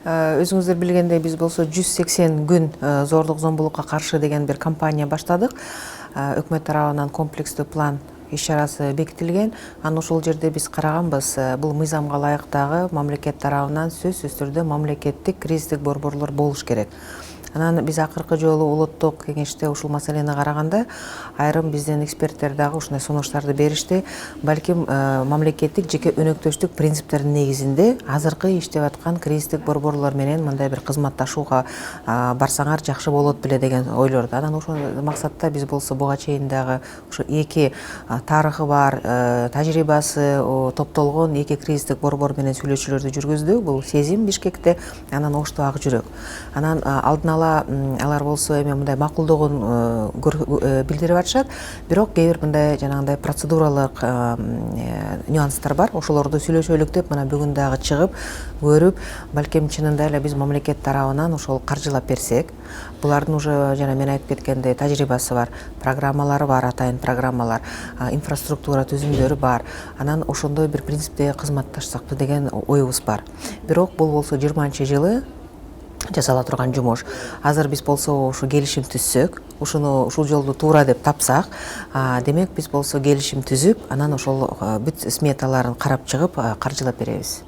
Өзүңүздөр билгендей биз болсо 180 күн зордук зомбулукка каршы деген бир кампания баштадык. Өкмөт тарабынан комплекстүү план иш-чарасы бекитилген. Анан ошол жерде биз караганбыз, бул мыйзамга ылайыктагы мамлекет тарабынан сөзсүз түрдө мамлекеттик кризистик борборлор болуш керек. Анан биз акыркы жолу улуттук кеңеште ушул маселени караганда айрым биздин эксперттер дагы ушундай сунуштарды беришти. Балким мамлекеттик жеке өнөктөштүк принциптеринин негизинде азыркы иштеп аткан кризистик борборлор менен мындай бир кызматташууга барсаңар жакшы болот беле деген ойлорду. Анан ошол максатта биз болсо буга чейин дагы ушу эки тарыхы бар, тажрыйбасы топтолгон эки кризистик борбор менен сүйлөшүүлөрдү жүргүздүк. Бул Сезим Бишкекте, анан Ошту Ак Жүрөк. Анан алдын алар болсо эми мындай макулдогун билдирип атышат. Бирок кээ бир мындай жанагындай процедуралык нюанстар бар. Ошолорду сүйлөшөлүк деп мына бүгүн дагы чыгып, көрүп, балким чынында эле биз мамлекет тарабынан ошол каржылап берсек, булардын уже жана мен айтып кеткендей тажрыйбасы бар, программалары бар, атайын программалар, инфраструктура түзүмдөрү бар. Анан ошондой бир принципте кызматташсакпы деген оюбуз бар. Бирок бул болсо 20-жылы жасала турган жумуш. Азыр биз болсо ушу келишим түзсөк, ушул жолду туура деп тапсак, демек биз болсо келишим түзүп, анан ошол бүт сметаларын карап чыгып каржылап беребиз.